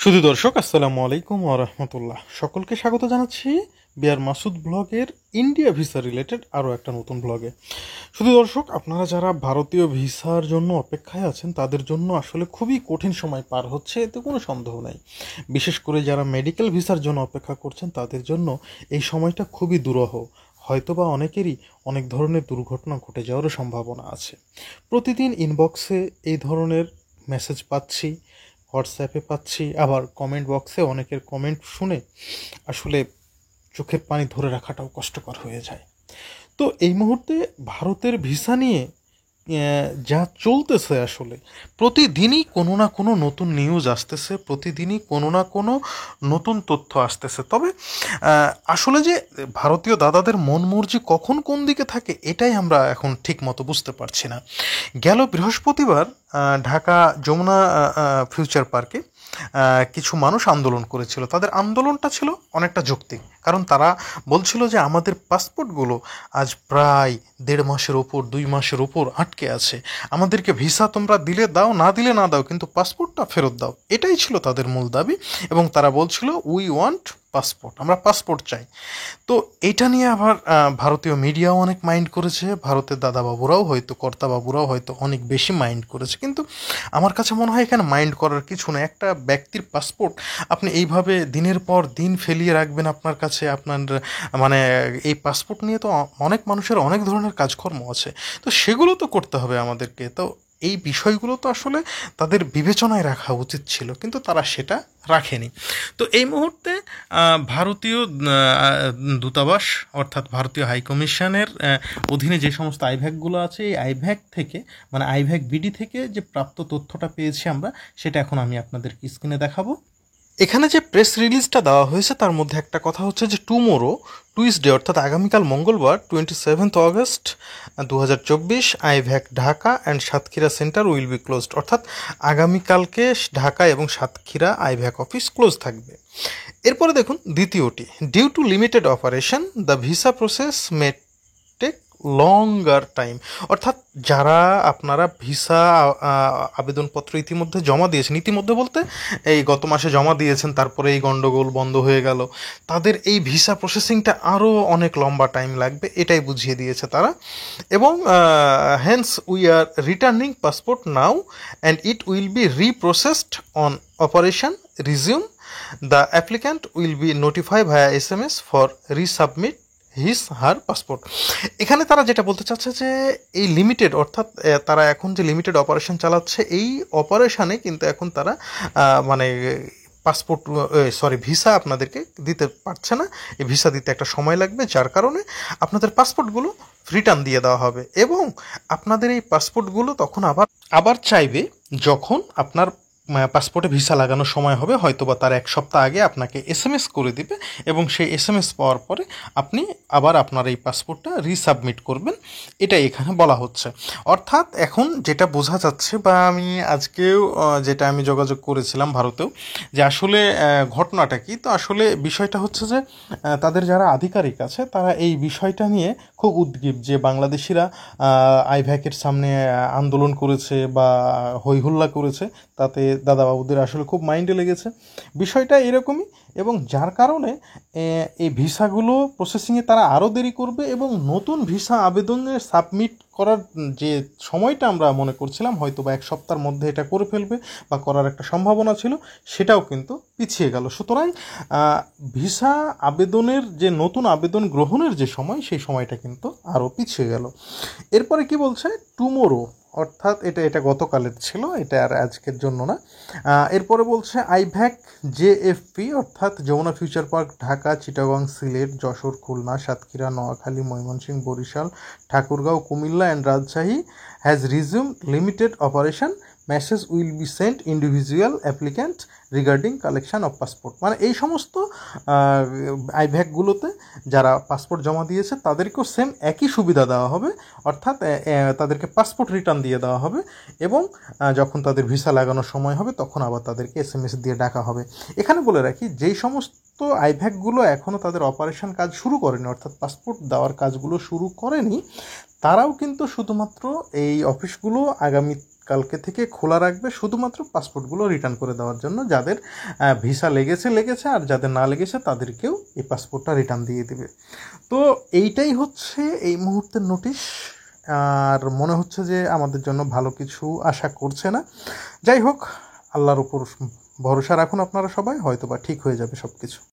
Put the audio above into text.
শুধু দর্শক আসসালামু আলাইকুম ওয়া রাহমাতুল্লাহ, সকলকে স্বাগত জানাচ্ছি বিআর মাসুদ ব্লগের ইন্ডিয়া ভিসা রিলেটেড আরও একটা নতুন ব্লগে। শুধু দর্শক, আপনারা যারা ভারতীয় ভিসার জন্য অপেক্ষায় আছেন তাদের জন্য আসলে খুবই কঠিন সময় পার হচ্ছে, এতে কোনো সন্দেহ নাই। বিশেষ করে যারা মেডিকেল ভিসার জন্য অপেক্ষা করছেন তাদের জন্য এই সময়টা খুবই দুরূহ। হয়তোবা অনেকেরই অনেক ধরনের দুর্ঘটনা ঘটে যাওয়ারও সম্ভাবনা আছে। প্রতিদিন ইনবক্সে এই ধরনের মেসেজ পাচ্ছি, হোয়াটসঅ্যাপে পাচ্ছি, আবার কমেন্ট বক্সে অনেকের কমেন্ট শুনে আসলে চোখের পানি ধরে রাখাটাও কষ্টকর হয়ে যায়। তো এই মুহূর্তে ভারতের ভিসা নিয়ে যা চলতেছে, আসলে প্রতিদিনই কোনো না কোনো নতুন নিউজ আসতেছে, প্রতিদিনই কোনো না কোনো নতুন তথ্য আসতেছে। তবে আসলে যে ভারতীয় দাদাদের মন মর্জি কখন কোন দিকে থাকে এটাই আমরা এখন ঠিক মতো বুঝতে পারছি না। গেল বৃহস্পতিবার ঢাকা যমুনা ফিউচার পার্কে কিছু মানুষ আন্দোলন করেছিল। তাদের আন্দোলনটা ছিল অনেকটা যৌক্তিক, কারণ তারা বলছিল যে আমাদের পাসপোর্টগুলো আজ প্রায় 1.5 মাসের ওপর, 2 মাসের ওপর আটকে আছে। আমাদেরকে ভিসা তোমরা দিলে দাও, না দিলে না দাও, কিন্তু পাসপোর্টটা ফেরত দাও। এটাই ছিল তাদের মূল দাবি। এবং তারা বলছিল উই ওয়ান্ট পাসপোর্ট, আমরা পাসপোর্ট চাই। তো এটা নিয়ে আবার ভারতীয় মিডিয়াও অনেক মাইন্ড করেছে, ভারতের দাদাবাবুরাও হয়তো, কর্তাবাবুরাও হয়তো অনেক বেশি মাইন্ড করেছে। কিন্তু আমার কাছে মনে হয় এখানে মাইন্ড করার কিছু না। একটা ব্যক্তির পাসপোর্ট আপনি এইভাবে দিনের পর দিন ফেলিয়ে রাখবেন আপনার কাছে, আপনার মানে এই পাসপোর্ট নিয়ে তো অনেক মানুষের অনেক ধরনের কাজকর্ম আছে, তো সেগুলো তো করতে হবে আমাদেরকে। তো এই বিষয়গুলো তো আসলে তাদের বিবেচনায় রাখা উচিত ছিল, কিন্তু তারা সেটা রাখেনি। তো এই মুহূর্তে ভারতীয় দূতাবাস অর্থাৎ ভারতীয় হাইকমিশনের অধীনে যে সমস্ত আইভ্যাকগুলো আছে, এই আইভ্যাক থেকে মানে আইভ্যাক বিডি থেকে যে প্রাপ্ত তথ্যটা পেয়েছি আমরা, সেটা এখন আমি আপনাদেরকে স্ক্রিনে দেখাবো। এখানে যে প্রেস রিলিজটা দেওয়া হয়েছে তার মধ্যে একটা কথা হচ্ছে যে টুমোরো, টুইসডে অর্থাৎ আগামীকাল মঙ্গলবার 27 August 2024 IVAC Dhaka and Satkhira centre will be closed. অর্থাৎ আগামীকালকে ঢাকা এবং সাতক্ষীরা আইভ্যাক অফিস ক্লোজ থাকবে। এরপরে দেখুন দ্বিতীয়টি, due to limited operation the visa process may take longer time. অর্থাৎ যারা আপনারা ভিসা আবেদনপত্র ইতিমধ্যে জমা দিয়েছেন, ইতিমধ্যে বলতে এই গত মাসে জমা দিয়েছেন, তারপরে এই গণ্ডগোল বন্ধ হয়ে গেল, তাদের এই ভিসা প্রসেসিংটা আরও অনেক লম্বা টাইম লাগবে, এটাই বুঝিয়ে দিয়েছে তারা। এবং hence we are returning passport now and it will be reprocessed on operation resume. The applicant will be notify via SMS for resubmit his her passport. এখানে তারা যেটা বলতে চাচ্ছে যে এই লিমিটেড, অর্থাৎ তারা এখন যে লিমিটেড অপারেশন চালাচ্ছে, এই অপারেশানে কিন্তু এখন তারা মানে পাসপোর্ট ভিসা আপনাদেরকে দিতে পারছে না। এই ভিসা দিতে একটা সময় লাগবে, যার কারণে আপনাদের পাসপোর্টগুলো রিটার্ন দিয়ে দেওয়া হবে। এবং আপনাদের এই পাসপোর্টগুলো তখন আবার চাইবে যখন আপনার পাসপোর্টে ভিসা লাগানোর সময় হবে, হয়তোবা তার 1 সপ্তাহ আগে আপনাকে SMS করে দিবে, এবং সেই SMS পাওয়ার পরে আপনি আবার আপনার এই পাসপোর্টটা রিসাবমিট করবেন। এটাই এখানে বলা হচ্ছে। অর্থাৎ এখন যেটা বোঝা যাচ্ছে, বা আমি আজকেও যেটা আমি যোগাযোগ করেছিলাম ভারতেও, যে আসলে ঘটনাটা কি, তো আসলে বিষয়টা হচ্ছে যে তাদের যারা আধিকারিক আছে তারা এই বিষয়টা নিয়ে খুব উদ্গ্রীব, যে বাংলাদেশিরা আইভ্যাকের সামনে আন্দোলন করেছে বা হইহুল্লা করেছে, তাতে দাদাবাবুদের আসলে খুব মাইন্ডে লেগেছে বিষয়টা এরকমই। এবং যার কারণে এই ভিসাগুলো প্রসেসিংয়ে তারা আরও দেরি করবে, এবং নতুন ভিসা আবেদনে সাবমিট করার যে সময়টা আমরা মনে করছিলাম হয়তো বা 1 সপ্তাহের মধ্যে এটা করে ফেলবে বা করার একটা সম্ভাবনা ছিল, সেটাও কিন্তু পিছিয়ে গেল। সুতরাং ভিসা আবেদনের যে নতুন আবেদন গ্রহণের যে সময়, সেই সময়টা কিন্তু আরও পিছিয়ে গেল। এরপরে কি বলছে, টুমোরো, অর্থাৎ এটা গতকালের ছিল, এটা আর আজকের জন্য না। এরপরে বলছে আইভ্যাক JFP অর্থাৎ Jamuna future park Dhaka, Chittagong, Sylhet, Jessore, Khulna, Satkhira, Noakhali, Mymensingh, Barisal, Thakurgaon, Comilla and Rajshahi has resumed limited operation. Message will be sent individual applicant regarding collection of passport. মানে এই সমস্ত আইভ্যাকগুলোতে যারা পাসপোর্ট জমা দিয়েছে তাদেরকেও সেম একই সুবিধা দেওয়া হবে, অর্থাৎ তাদেরকে পাসপোর্ট রিটার্ন দিয়ে দেওয়া হবে, এবং যখন তাদের ভিসা লাগানোর সময় হবে তখন আবার তাদেরকে SMS দিয়ে ডাকা হবে। এখানে বলে রাখি, যেই সমস্ত আইভ্যাকগুলো এখনও তাদের অপারেশন কাজ শুরু করেনি, অর্থাৎ পাসপোর্ট দেওয়ার কাজগুলো শুরু করেনি, তারাও কিন্তু শুধুমাত্র এই অফিসগুলো আগামী কালকে থেকে খোলা রাখবে শুধুমাত্র পাসপোর্টগুলো রিটার্ন করে দেওয়ার জন্য। যাদের ভিসা লেগেছে, আর যাদের না লেগেছে তাদেরকেও এই পাসপোর্টটা রিটার্ন দিয়ে দেবে। তো এইটাই হচ্ছে এই মুহূর্তের নোটিশ। আর মনে হচ্ছে যে আমাদের জন্য ভালো কিছু আশা করছে না। যাই হোক, আল্লাহর উপর ভরসা রাখুন আপনারা সবাই, হয়তো বা ঠিক হয়ে যাবে সব কিছু।